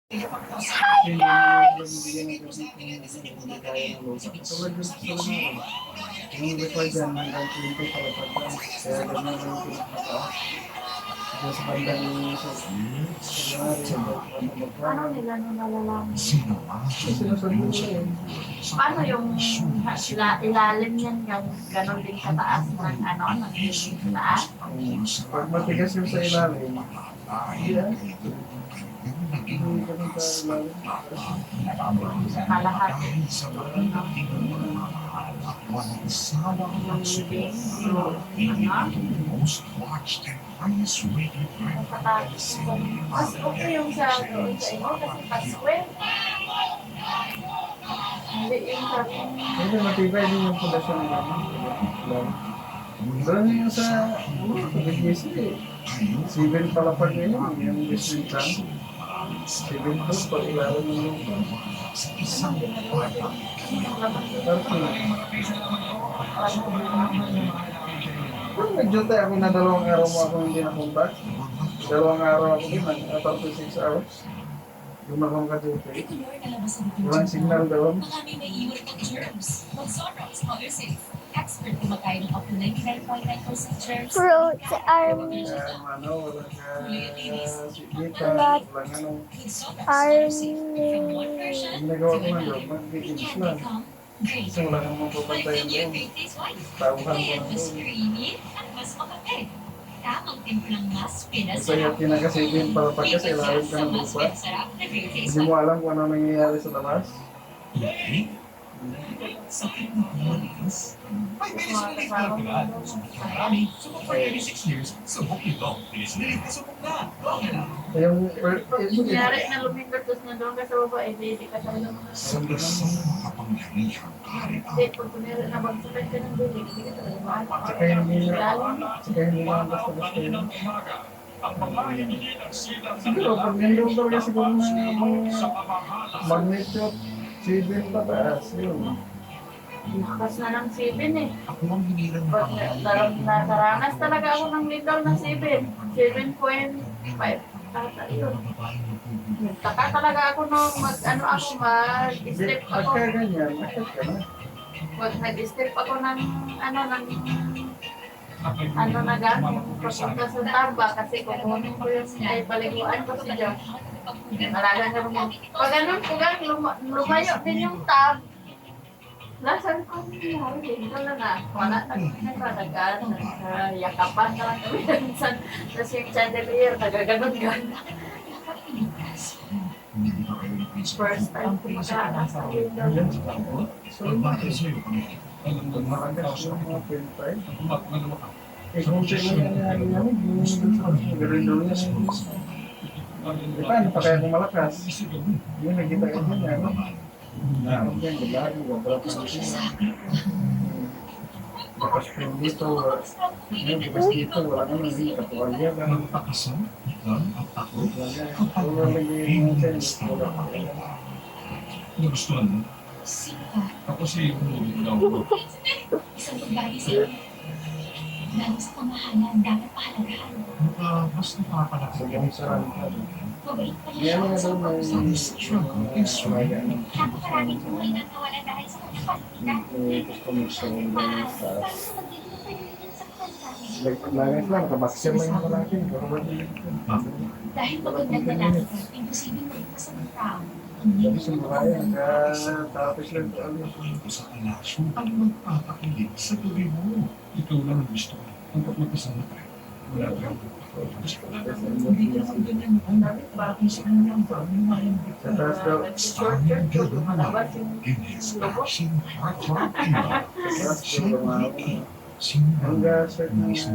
Kasi hindi mo bibigyan ng kasi hindi kaya ng lupa. Katulad yung sa mga yung record yan hanggang 20 para pagkaan. Kaya ganyan yung pinakataas. Diyan sa bandang sa Paano nila nung nalalaman? sinusunod mo yun. Paano yung ilalim yan yung ganon din kataas ng ano, ng taas? Pag matigas yung sa ilalim, yeah. Hindi ganun ka ilalim. Kalahati. Yung living, mas okay yung sa doon sa inyo kasi pa-square. Hindi yung sa Hindi, matibay din yung pundasyon ng ilalim. Doon yung sa Big eh. Civil palapag ngayon, yung basement lang. Civil po, pag ilalim ng lupa. Kung nag-duty ako na 2 araw mo ako hindi napunta. 2 araw ako din, 36 hours. Yung akong ka-duty. Walang signal doon. Marami may iwan ng germs. Mag-Sunrocks Color Safe. Expert kumakain ng up to 99.9% germs. Fruits are Walang walang sigita, Lot. walang ano. With Sunrocks Are Color Safe. From one version Yung nagawa to ko na another. doon, mag-i-ins It can lang. become great. Kasi wala kang mapapantayan Like doon. great taste wine. Tauhan ko Kaya lang mas doon. creamy at mas makape. Tamang timplang mas pinasarap. Kasi yung kinakasipin para pag kasi ilalim ka ng Mas lupa. pinasarap na great taste Hindi mo alam kung ano nangyayari sa labas. Sakit ng Philippines. May bilis na nagpapagad. Marami, subok for 36 years, subok nito. Bilis na subok na. Okay na. Yung, kunyari na lumipirtos na doon ka sa baba, eh, di ka sa doon. Sa lasang makapangyarihang kaharian. Hindi, pag kunyari na magsakit ka ng building, hindi ka sa baba. saka hindi lang basta-basta yun. Ang babaeng hindi nagsilang Siguro, pag nandun talaga siguro na mga magnitude 7 pataas, yun. Lakas na ng 7 eh. Ako ang hinilang Pag nakaranas talaga ako ng litaw ng 7. 7.5. Tata yun. Taka talaga ako nung mag-step ako. Pagka ganyan, nakit ka na. Pag nag-step ako ng na gamit. Papunta sa taba kasi kukunin ko yung ay paliguan ko si Josh. Malaga na naman. Pag ganun, lumayo din yung tab. Lasan ko niya, hindi ko lang na. Wala nag-yakapan na lang kami. Tapos yung chandelier, nagaganon-ganon. First time ko mag-aalas sa window. So, maragas yung mga pintay. Eh, kung siya yung nangyari namin, yung garindo niya. Eh, paano pa kaya kung malakas? Yung nagkita ka niya, ano? Nakakot yan, gulari, wabrap na siya. Bakas ko dito, bakas dito, wala ka nang hindi katuwalya. Magpakasal, ikaw at ako. Wala lagi yung sense. Wala ka. Nagustuhan mo? Sino? Ako si Umulit daw. Isang babae sa lalo sa pamahalan, dapat pahalagahan. Mas nakakalakas. So, ganun sa Mabait pa Yan niya nga siya daw sa may struggle is right. Napakaraming buhay na nawalan dahil sa kanyang palitan. customer sa online sa Paano sa magiging palitan sa kanya? langit lang, kabaksin lang yung malaki. Dahil pagod na lalaki ka, imposible maligtas ang tao. Sabi sa Maraya, tapos lang ito. Ito sa alasyo ang magpapakilig sa gabi mo. Ikaw lang ang gusto ko. Hanggat magkasama tayo. Wala tayong hindi ka lang ganyan ang bakit sa kanyang pamamahin. Sa taas daw, Short shirt ko, malabas yung In his logo. flashing heart-throbbing love, sa taas daw, hanggang hanggang sa